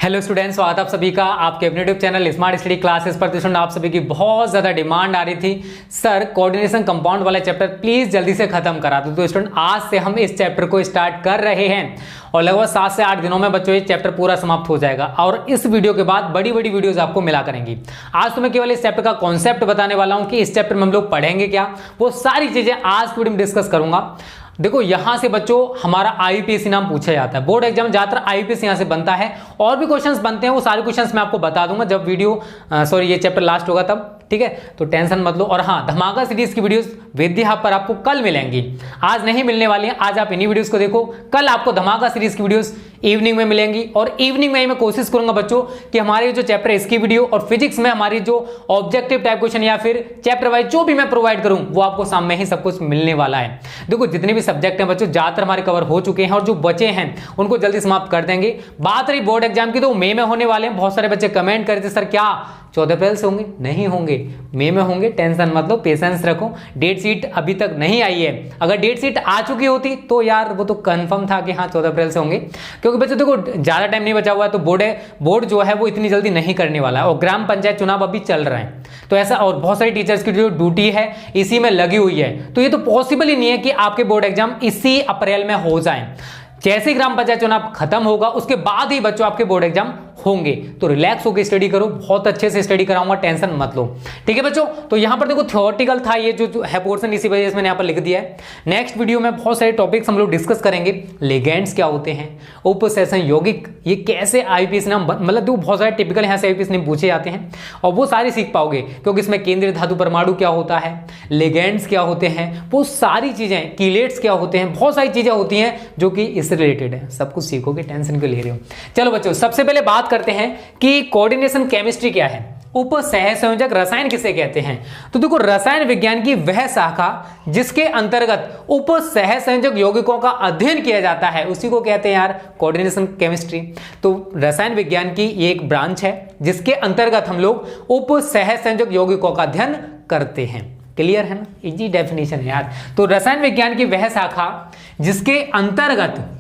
Hello students, स्वागत आप सभी का आपके अपने YouTube channel smart study classes पर। स्टूडेंट आप सभी की बहुत ज़्यादा डिमांड आ रही थी, सर कोऑर्डिनेशन कंपाउंड वाला चैप्टर प्लीज़ जल्दी से खत्म करा दो। तो स्टूडेंट आज से हम इस चैप्टर को स्टार्ट कर रहे हैं और लगभग 7 से 8 दिनों में बच्चों ये चैप्टर पूरा समाप्त हो जाएगा और इस वीडियो के बाद बड़ी बड़ी वीडियोस आपको मिला करेंगी। आज तो मैं केवल इस चैप्टर का कॉन्सेप्ट बताने वाला हूँ कि इस चैप्टर में हम लोग पढ़ेंगे क्या, वो सारी चीज़ें आज वीडियो में डिस्कस करूंगा। देखो यहां से बच्चों हमारा आईपीएससी नाम पूछा जाता है, बोर्ड एग्जाम ज्यादातर आईपीएससी यहां से बनता है और भी क्वेश्चंस बनते हैं, वो सारे क्वेश्चंस मैं आपको बता दूंगा जब वीडियो ये चैप्टर लास्ट होगा तब, ठीक है। तो टेंशन मत लो। और हाँ, धमाका सीरीज की वीडियोस वेद्य हब पर आपको कल मिलेंगी, आज नहीं मिलने वाली हैं। आज आप इन्हीं वीडियोस को देखो, कल आपको धमाका सीरीज की वीडियोस इवनिंग में मिलेंगी और इवनिंग में ही मैं कोशिश करूंगा बच्चों कि हमारे जो चैप्टर है इसकी वीडियो और फिजिक्स में हमारी जो ऑब्जेक्टिव टाइप क्वेश्चन या फिर चैप्टर वाइज जो भी मैं प्रोवाइड करूं वो आपको सामने ही सब कुछ मिलने वाला है। देखो जितने भी सब्जेक्ट हैं बच्चों ज्यादातर हमारे कवर हो चुके हैं और जो बचे हैं उनको जल्दी समाप्त कर देंगे। बात रही बोर्ड एग्जाम की तो मई में होने वाले हैं। बहुत सारे बच्चे कमेंट करते सर क्या 14 अप्रैल से होंगे? नहीं होंगे, मई में होंगे। टेंशन मत लो, पेशेंस रखो। डेट शीट अभी तक नहीं आई है, अगर डेट शीट आ चुकी होती तो यार वो तो कंफर्म था कि हाँ 14 अप्रैल से होंगे, क्योंकि बच्चों देखो ज्यादा टाइम नहीं बचा हुआ है तो बोर्ड जो है वो इतनी जल्दी नहीं करने वाला है और ग्राम पंचायत चुनाव अभी चल रहे हैं तो ऐसा, और बहुत सारी टीचर्स की जो ड्यूटी है इसी में लगी हुई है, तो ये तो पॉसिबल ही नहीं है कि आपके बोर्ड एग्जाम इसी अप्रैल में हो जाए। जैसे ग्राम पंचायत चुनाव खत्म होगा उसके बाद ही बच्चों आपके बोर्ड एग्जाम होंगे, तो रिलैक्स होकर स्टडी करो, बहुत अच्छे से स्टडी कराऊंगा, टेंशन मत लो, ठीक है बच्चों। तो यहां पर देखो थ्योरेटिकल था ये जो है पोर्शन, इसी वजह से मैंने यहां पर लिख दिया है। नेक्स्ट वीडियो में बहुत सारे टॉपिक्स हम लोग डिस्कस करेंगे। लिगेंड्स क्या होते हैं, उपसेशन यौगिक, ये कैसे आईपीएस नाम, मतलब देखो बहुत सारे टिपिकल यहां से आईपीएस नाम पूछे जाते हैं और वो सारे सीख पाओगे, क्योंकि इसमें केंद्रीय धातु परमाणु क्या होता है, लिगेंड्स क्या होते हैं, वो सारी चीजें, कीलेट्स क्या होते हैं, बहुत सारी चीजें होती हैं जो कि इससे रिलेटेड है। सब कुछ सीखोगे, टेंशन क्यों ले रहे हो। चलो बच्चों सबसे पहले बात करते हैं कि कोऑर्डिनेशन केमिस्ट्री क्या है, उप सहसंयोजक रसायन किसे कहते हैं। तो देखो रसायन विज्ञान की वह शाखा जिसके अंतर्गत उप सहसंयोजक यौगिकों का अध्ययन किया जाता है उसी को कहते हैं यार कोऑर्डिनेशन केमिस्ट्री। तो रसायन विज्ञान की ये एक ब्रांच है जिसके अंतर्गत हम लोग उप सहसंयोजक यौगिकों का अध्ययन करते हैं। क्लियर है ना, इजी डेफिनेशन है यार। तो रसायन विज्ञान की वह शाखा जिसके अंतर्गत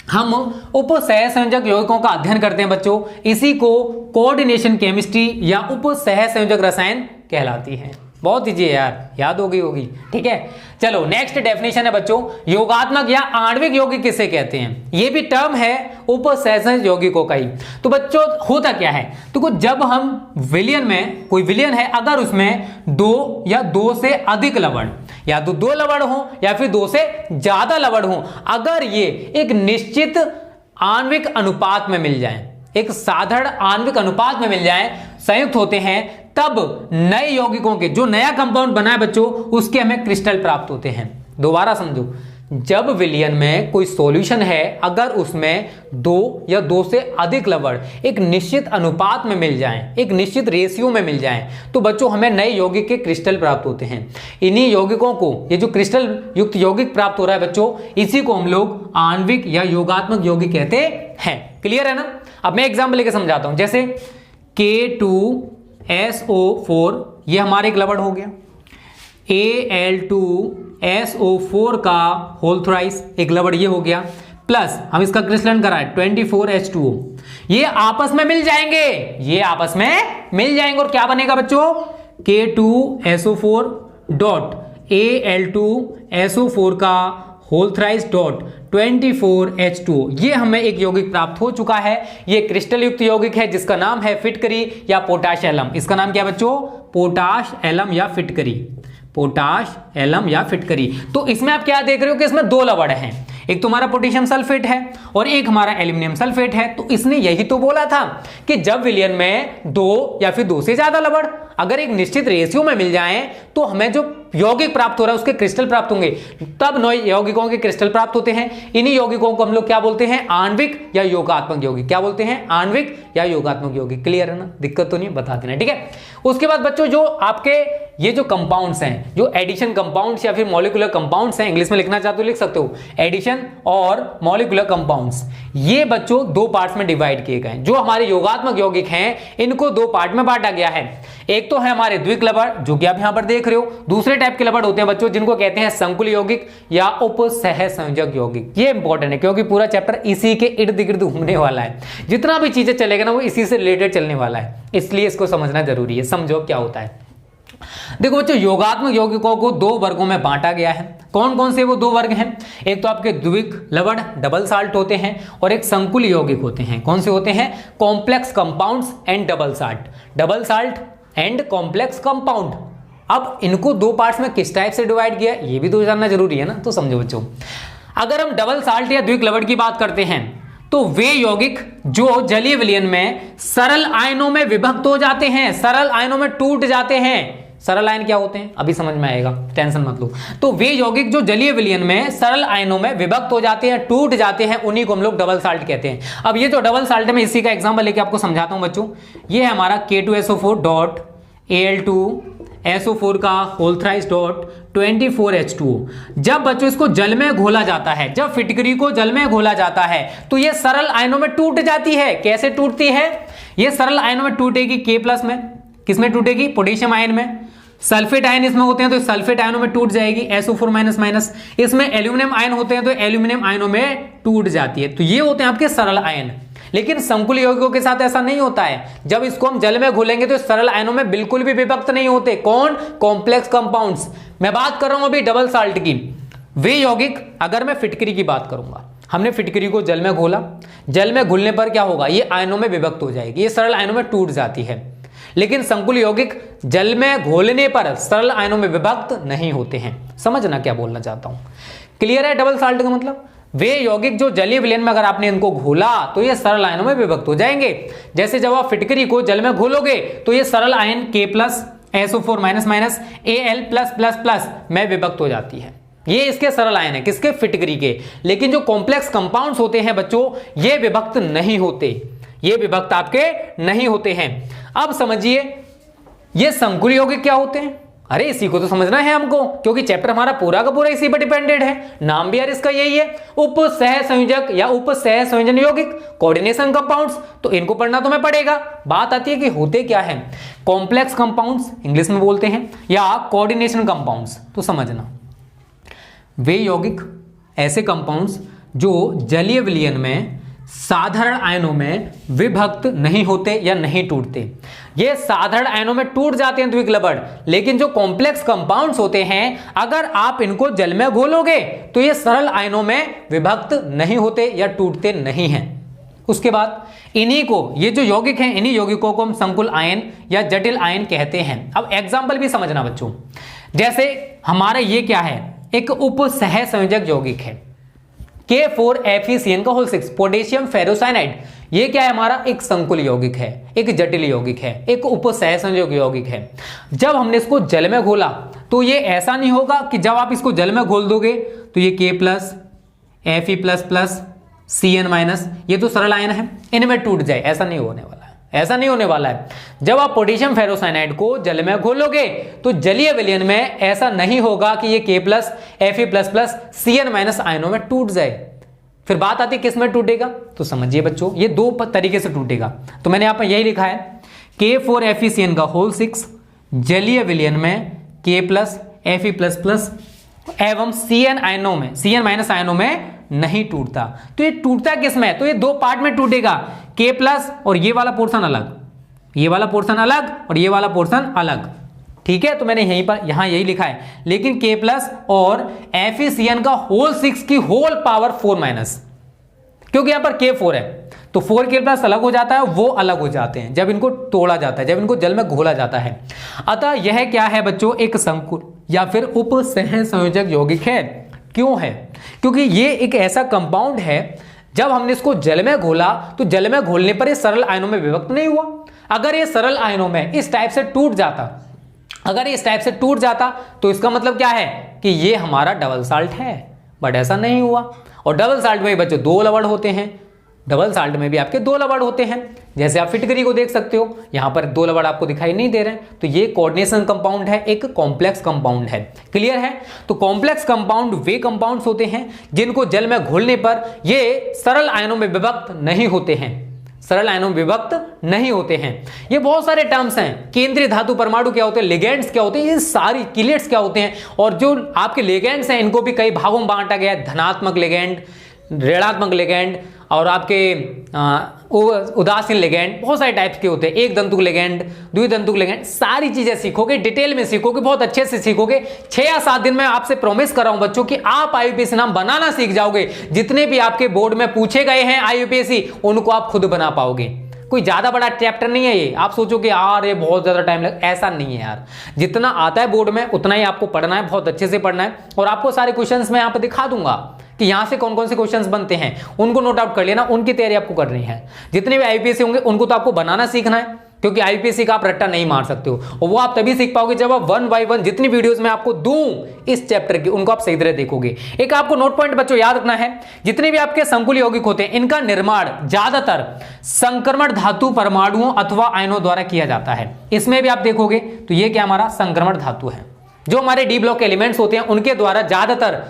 हम उप सहसंयोजक यौगिकों का अध्ययन करते हैं बच्चों, इसी को कोऑर्डिनेशन केमिस्ट्री या उप सहसंयोजक रसायन कहलाती है। बहुत इजी है यार, याद हो गई होगी, ठीक है। चलो नेक्स्ट डेफिनेशन है बच्चों, योगात्मक या आणविक यौगिक किसे कहते हैं। ये भी टर्म है उप सहसंयोजक यौगिकों का ही। तो बच्चों होता क्या है, तो जब हम विलयन में, कोई विलयन है अगर उसमें 2 या 2 से अधिक लवण, या तो 2 लवण हो या फिर 2 से ज्यादा लवण हो, अगर ये एक निश्चित आणविक अनुपात में मिल जाए, एक साधारण आणविक अनुपात में मिल जाए, संयुक्त होते हैं, तब नए यौगिकों के, जो नया कंपाउंड बना है बच्चों, उसके हमें क्रिस्टल प्राप्त होते हैं। दोबारा समझो, जब विलयन में कोई सॉल्यूशन है अगर उसमें 2 या 2 से अधिक लवण एक निश्चित अनुपात में मिल जाएं, एक निश्चित रेशियो में मिल जाएं, तो बच्चों हमें नए यौगिक के क्रिस्टल प्राप्त होते हैं। इन्हीं यौगिकों को, ये जो क्रिस्टल युक्त यौगिक प्राप्त हो रहा है बच्चों, इसी को हम लोग आणविक या योगात्मक यौगिक कहते हैं। क्लियर है ना। अब मैं एग्जाम्पल लेके समझाता हूं, जैसे K2SO4 ये हमारे एक लवण हो गया, Al2SO4 का होल थ्राइस एक लवण ये हो गया, प्लस हम इसका क्रिस्टलन कराएं 24H2O, ये आपस में मिल जाएंगे, ये आपस में मिल जाएंगे और क्या बनेगा बच्चों, K2SO4 डॉट Al2SO4 का होल थ्राइस डॉट 24H2O, ये हमें एक यौगिक प्राप्त हो चुका है। ये क्रिस्टल युक्त यौगिक है जिसका नाम है फिटकरी या पोटाश एलम। इसका नाम क्या है बच्चों, पोटाश एलम या फिटकरी, पोटाश एलम या फिटकरी। तो इसमें आप क्या देख रहे हो कि इसमें 2 लवण हैं, एक तुम्हारा पोटेशियम सल्फेट है और एक हमारा एल्यूमिनियम सल्फेट है। तो इसने यही तो बोला था कि जब विलयन में 2 या फिर 2 से ज्यादा लवण अगर एक निश्चित रेशियो में मिल जाएं तो हमें जो यौगिक प्राप्त हो रहा है उसके क्रिस्टल प्राप्त होंगे, तब नए यौगिकों के क्रिस्टल प्राप्त होते हैं। इन्हीं यौगिकों को हम लोग क्या बोलते हैं, आणविक या योगात्मक यौगिक। क्या बोलते हैं, आणविक या योगात्मक यौगिक। क्लियर है ना, दिक्कत तो नहीं, बता देना, ठीक है। उसके बाद बच्चों जो आपके ये जो कंपाउंड्स हैं, जो एडिशन कंपाउंड्स या फिर मॉलिक्यूलर कंपाउंड्स हैं, इंग्लिश में लिखना चाहते हो लिख सकते हो, एडिशन और मॉलिक्यूलर कंपाउंड्स, ये बच्चों 2 पार्ट्स में डिवाइड किए गए। जो हमारे योगात्मक यौगिक हैं इनको 2 पार्ट में बांटा गया है। एक तो है हमारे द्विक लवण जो कि आप यहां पर देख रहे हो, दूसरे टाइप के लवण होते हैं बच्चों जिनको कहते हैं संकुल यौगिक या उपसहसंयोजक यौगिक। ये इंपॉर्टेंट है क्योंकि पूरा चैप्टर इसी के इर्द गिर्द घूमने वाला है, जितना भी चीजें चलेगा ना वो इसी से रिलेटेड चलने वाला है, इसलिए इसको समझना जरूरी है। समझो क्या होता है। देखो बच्चों, योगात्मक यौगिकों को दो वर्गों में बांटा गया है। कौन कौन से वो दो वर्ग हैं? एक तो आपके द्विक लवण डबल साल्ट होते हैं और एक संकुल यौगिक होते हैं। कौन से होते हैं? Complex compounds and double salt and complex compound. अब इनको दो पार्ट्स में किस टाइप से डिवाइड किया ये भी तो जानना जरूरी है ना। तो समझो बच्चों, अगर हम डबल साल्ट या द्विक लवण की बात करते हैं तो वे यौगिक जो जलीय विलयन में सरल आयनों में विभक्त हो जाते हैं, सरल आयनों में टूट जाते हैं। सरल आयन क्या होते हैं अभी समझ में आएगा, टेंशन मत लो। तो वे यौगिक जो जलीय विलयन में सरल आयनों में विभक्त हो जाते हैं, टूट जाते हैं, उन्हीं को हम लोग डबल साल्ट कहते हैं। अब ये जो डबल साल्ट है मैं इसी का एग्जांपल लेके आपको समझाता हूं बच्चों। ये है हमारा K2SO4 डॉट Al2SO4 का होल थ्राइस डॉट 24H2O। जब बच्चों इसको जल में घोला जाता है, जब फिटकरी को जल में घोला जाता है तो ये सरल आयनों में टूट जाती है। कैसे टूटती है? ये सरल आयनों में टूटेगी K+ में। किसमें टूटेगी? पोटेशियम आयन में। सल्फेट आयन इसमें होते हैं तो सल्फेट आयनों में टूट जाएगी SO4-। इसमें एल्यूमिनियम आयन होते हैं तो एल्यूमिनियम आयनों में टूट जाती है। तो ये होते हैं आपके सरल आयन। लेकिन संकुल यौगिकों के साथ ऐसा नहीं होता है। जब इसको हम जल में घोलेंगे तो सरल आयनों में बिल्कुल भी विभक्त नहीं होते। कौन? Complex compounds. मैं बात कर रहा हूं अभी डबल साल्ट की। वे यौगिक, अगर मैं फिटकरी की बात करूंगा, हमने फिटकरी को जल में घोला, जल में घुलने पर क्या होगा? ये आयनों में विभक्त हो जाएगी, ये सरल आयनों में टूट जाती है। लेकिन संकुल यौगिक जल में घोलने पर सरल आयनों में विभक्त नहीं होते हैं। समझना क्या बोलना चाहता हूं। क्लियर है डबल साल्ट का मतलब? वे यौगिक जो जलीय विलयन में अगर आपने इनको घोला तो ये सरल आयनों में विभक्त हो जाएंगे। जैसे जब आप फिटकरी को जल में घोलोगे तो ये सरल आयन K+ SO4- Al+++ में विभक्त हो जाती है। ये इसके सरल आयन है, किसके? फिटकरी के। लेकिन जो कॉम्प्लेक्स कंपाउंड्स होते हैं बच्चों, ये विभक्त नहीं होते, ये विभक्त आपके नहीं होते हैं। अब समझिए ये संकुल यौगिक क्या होते हैं। अरे इसी को तो समझना है हमको, क्योंकि चैप्टर हमारा पूरा का पूरा इसी पर डिपेंडेड है। नाम भी यार इसका यही है, उपसहसंयोजक या उपसहसंयोजन यौगिक, कोऑर्डिनेशन कंपाउंड्स। तो इनको पढ़ना तुम्हें पड़ेगा। बात आती है कि होते क्या है। कॉम्प्लेक्स कंपाउंड्स इंग्लिश में बोलते हैं या कोऑर्डिनेशन कंपाउंड्स। तो समझना, वे यौगिक ऐसे कंपाउंड्स जो जलीय विलयन में साधारण आयनों में विभक्त नहीं होते या नहीं टूटते। ये साधारण आयनों में टूट जाते हैं द्विक लवण, लेकिन जो कॉम्प्लेक्स कंपाउंड्स होते हैं अगर आप इनको जल में घोलोगे तो ये सरल आयनों में विभक्त नहीं होते या टूटते नहीं हैं। उसके बाद इन्हीं को, ये जो यौगिक हैं, इन्हीं यौगिकों को हम संकुल आयन या जटिल आयन कहते हैं। अब एग्जाम्पल भी समझना बच्चों। जैसे हमारा ये क्या है? एक उपसहसंयोजक यौगिक है K4FeCN का होल 6 पोटेशियम फेरोसाइनाइड। ये क्या है हमारा? एक संकुल यौगिक है, एक जटिल यौगिक है, एक उपसहसंयोजक यौगिक है। जब हमने इसको जल में घोला तो ये ऐसा नहीं होगा कि जब आप इसको जल में घोल दोगे तो ये K+ Fe++CN- ये तो सरल आयन है, इनमें टूट जाए। ऐसा नहीं होने वाला है, ऐसा नहीं होने वाला है। जब आप पोटेशियम फेरोसाइनाइड को जल में घोलोगे तो जलीय विलयन में ऐसा नहीं होगा कि ये K+ Fe++CN- आयनों में टूट जाए। फिर बात आती है किस में टूटेगा? तो समझिए बच्चों, ये दो तरीके से टूटेगा। तो मैंने यहां पर यही लिखा है, K4FeCN का होल 6 जलीय विलयन में K+ Fe++ एवं CN आयनों में, CN- आयनों में नहीं टूटता। तो ये टूटता किस में? तो ये दो पार्ट में टूटेगा, K+ और ये वाला पोर्शन अलग, ये वाला पोर्शन अलग और ये वाला पोर्शन अलग। ठीक है, तो मैंने यहीं पर यहां यही लिखा है। लेकिन K+ और FeCN का होल 6 की होल पावर 4-, क्योंकि यहां पर K4 है तो 4K+ अलग हो जाता है, वो अलग हो जाते हैं जब इनको तोड़ा जाता है, जब इनको जल में घोला जाता है। अतः यह क्या है बच्चों? एक संकुल या फिर उपसहसंयोजक यौगिक है। क्यों है? क्योंकि ये एक ऐसा कंपाउंड है, जब हमने इसको जल में घोला तो जल में घोलने पर ये सरल आयनों में विभक्त नहीं हुआ। अगर ये सरल आयनों में इस टाइप से टूट जाता, अगर इस टाइप से टूट जाता तो इसका मतलब क्या है कि ये हमारा डबल साल्ट है, बट ऐसा नहीं हुआ। और डबल साल्ट में बच्चों दो लवण होते हैं, डबल साल्ट में भी आपके दो लवण होते हैं। जैसे आप फिटकरी को देख सकते हो, यहां पर दो लवण आपको दिखाई नहीं दे रहे हैं, तो ये कोऑर्डिनेशन कंपाउंड है, एक कॉम्प्लेक्स कंपाउंड है। क्लियर है? तो कॉम्प्लेक्स कंपाउंड वे कंपाउंड्स होते हैं जिनको जल में घोलने पर ये सरल आयनों में विभक्त नहीं होते हैं। सरल आयनों में विभक्त नहीं होते हैं। ये बहुत सारे टर्म्स हैं। केंद्रीय धातु परमाणु क्या होते हैं, लिगेंड्स क्या होते हैं, ये सारी किलेट्स क्या होते हैं, और जो आपके लिगेंड्स हैं इनको भी कई भागों में बांटा गया है, धनात्मक लिगेंड, ऋणात्मक लिगेंड और आपके उदासीन लिगेंड, बहुत सारे टाइप्स के होते हैं, एक दंतुक लिगेंड, द्विदंतुक लिगेंड, सारी चीजें सीखोगे, डिटेल में सीखोगे, बहुत अच्छे से सीखोगे। 6 या 7 दिन में आपसे प्रॉमिस कर रहा हूं बच्चों कि आप आईयूपीएसी नाम बनाना सीख जाओगे। जितने भी आपके बोर्ड में पूछे गए हैं आईयूपीएसी उनको आप खुद बना पाओगे। कोई ज्यादा बड़ा चैप्टर नहीं है ये। आप सोचो कि यार ये बहुत ज्यादा टाइम लग, ऐसा नहीं है यार। जितना आता है बोर्ड में उतना ही आपको पढ़ना है, बहुत अच्छे से पढ़ना है। और आपको सारे क्वेश्चंस मैं यहाँ पे दिखा दूंगा कि यहां से कौन कौन से क्वेश्चंस बनते हैं, उनको नोट आउट कर लेना, उनकी तैयारी आपको करनी है। जितने भी आईपीएससी होंगे उनको तो आपको बनाना सीखना है, क्योंकि आईपीएससी का आप रट्टा नहीं मार सकते हो, और वो आप तभी सीख पाओगे जब आप 1 by 1 जितनी वीडियोस मैं आपको दूं इस चैप्टर की उनको आप सही तरह देखोगे। एक आपको नोट पॉइंट बच्चों याद रखना है, जितने भी आपके संकुल यौगिक होते हैं इनका निर्माण ज्यादातर संक्रमण धातु परमाणुओं अथवा आयनों द्वारा किया जाता है। इसमें भी आप देखोगे तो ये क्या हमारा संक्रमण धातु है। जो हमारे डी ब्लॉक के एलिमेंट्स होते हैं उनके द्वारा ज्यादातर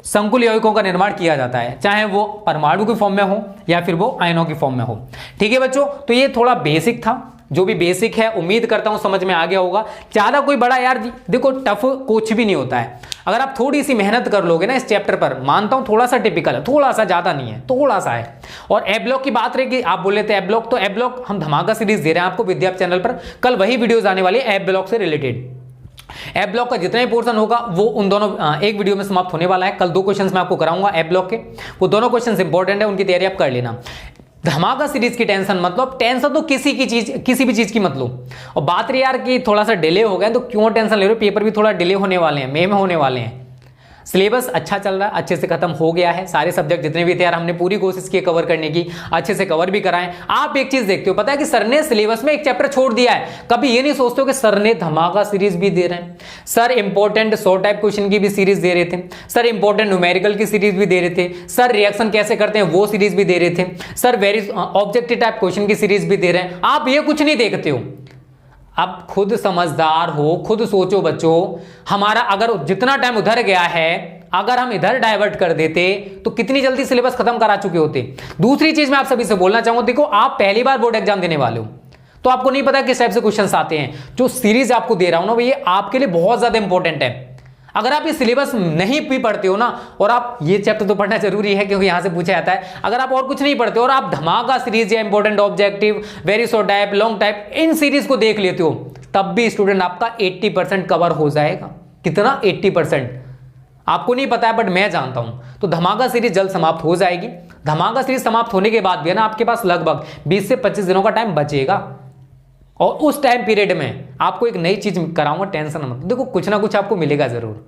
संकुल यौगिकों का निर्माण किया जाता है, चाहे वो परमाणु की फॉर्म में हो या फिर वो आयनों की फॉर्म में हो। ठीक है बच्चों, तो ये थोड़ा बेसिक था, जो भी बेसिक है उम्मीद करता हूं समझ में आ गया होगा। ज्यादा कोई बड़ा यार देखो टफ कुछ भी नहीं होता है। अगर आप थोड़ी सी मेहनत कर लोगे ना इस चैप्टर पर, मानता हूं थोड़ा सा टिपिकल है, थोड़ा सा ज्यादा नहीं है, थोड़ा सा है। और ए ब्लॉक की बात रहेगी, आप बोल लेते हैं ए ब्लॉक, तो ए ब्लॉक हम धमाका सीरीज दे रहे हैं आपको विद्या चैनल पर। कल वही वीडियोज आने वाली है ए ब्लॉक से रिलेटेड। एप ब्लॉक का जितना भी पोर्शन होगा वो उन दोनों एक वीडियो में समाप्त होने वाला है। कल 2 क्वेश्चंस मैं आपको कराऊंगा एप ब्लॉक के, वो दोनों क्वेश्चंस इंपॉर्टेंट है, उनकी तैयारी आप कर लेना। धमाका सीरीज की टेंशन मतलब टेंशन तो किसी भी चीज की मत लो। और बात रही यार कि थोड़ा सा डिले हो गया तो क्यों टेंशन ले रहे हो, पेपर भी थोड़ा डिले होने वाले हैं, मई में होने वाले हैं। सिलेबस अच्छा चल रहा है, अच्छे से खत्म हो गया है। सारे सब्जेक्ट जितने भी थे यार हमने पूरी कोशिश की कवर करने की, अच्छे से कवर भी कराएं। आप एक चीज देखते हो, पता है कि सर ने सिलेबस में एक चैप्टर छोड़ दिया है। कभी ये नहीं सोचते हो कि सर ने धमाका सीरीज भी दे रहे हैं, sir important short type question की भी सीरीज दे रहे थे, सर इंपॉर्टेंट न्यूमेरिकल की सीरीज भी दे रहे थे, सर रिएक्शन कैसे करते हैं वो सीरीज भी दे रहे थे, sir very objective type question की सीरीज भी दे रहे हैं। आप ये कुछ नहीं देखते हो। आप खुद समझदार हो, खुद सोचो बच्चों, हमारा अगर जितना टाइम उधर गया है अगर हम इधर डाइवर्ट कर देते तो कितनी जल्दी सिलेबस खत्म करा चुके होते। दूसरी चीज मैं आप सभी से बोलना चाहूंगा, देखो आप पहली बार बोर्ड एग्जाम देने वाले हो तो आपको नहीं पता किस टाइप से क्वेश्चंस आते हैं। जो सीरीज आपको दे रहा हूं ना ये आपके लिए बहुत ज्यादा इंपॉर्टेंट है। अगर आप ये सिलेबस नहीं भी पढ़ते हो ना, और आप ये चैप्टर तो पढ़ना जरूरी है क्योंकि यहां से पूछा जाता है, अगर आप और कुछ नहीं पढ़ते हो और आप धमाका सीरीज या important objective, very short type, long type in series को देख लेते हो तब भी स्टूडेंट आपका 80% कवर हो जाएगा। कितना? 80%। आपको नहीं पता है बट मैं जानता हूं। तो धमाका सीरीज जल्द समाप्त हो जाएगी। धमाका सीरीज समाप्त होने के बाद भी है ना आपके पास लगभग 20 से 25 दिनों का टाइम बचेगा, और उस टाइम पीरियड में आपको एक नई चीज कराऊंगा, टेंशन मत। देखो कुछ ना कुछ आपको मिलेगा जरूर,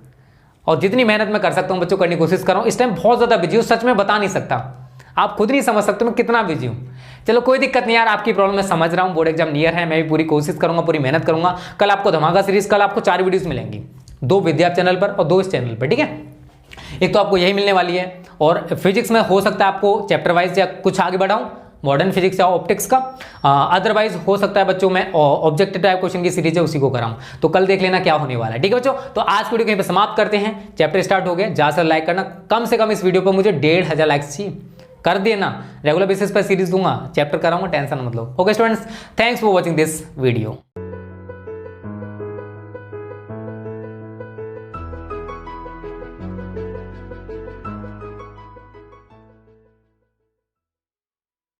और जितनी मेहनत मैं कर सकता हूं बच्चों करने की कोशिश कर रहा हूं। इस टाइम बहुत ज्यादा बिजी हूं, सच में बता नहीं सकता, आप खुद नहीं समझ सकते मैं कितना बिजी हूं। चलो कोई दिक्कत नहीं यार, आपकी प्रॉब्लम मैं समझ रहा हूं, बोर्ड एग्जाम नियर है, मैं भी पूरी कोशिश करूंगा, पूरी मेहनत करूंगा। कल आपको धमाका सीरीज, कल आपको 4 वीडियोस मिलेंगी, 2 विद्या चैनल पर और 2 इस चैनल पर, ठीक है। एक तो आपको यही मिलने वाली है, और फिजिक्स में हो सकता है आपको चैप्टर वाइज या कुछ आगे बढ़ाऊं, मॉडर्न फिजिक्स या ऑप्टिक्स का। अदरवाइज हो सकता है बच्चों में ऑब्जेक्टिव टाइप क्वेश्चन की सीरीज है उसी को कराऊं, तो कल देख लेना क्या होने वाला है, ठीक है बच्चों। तो आज वीडियो कहीं पे समाप्त करते हैं, चैप्टर स्टार्ट हो गया, ज्यादा से लाइक करना, कम से कम इस वीडियो पर मुझे 1500 लाइक्स चाहिए, कर देना। रेगुलर बेसिस पर सीरीज दूंगा, चैप्टर कराऊंगा, टेंशन मतलब। Okay students, thanks for watching this video.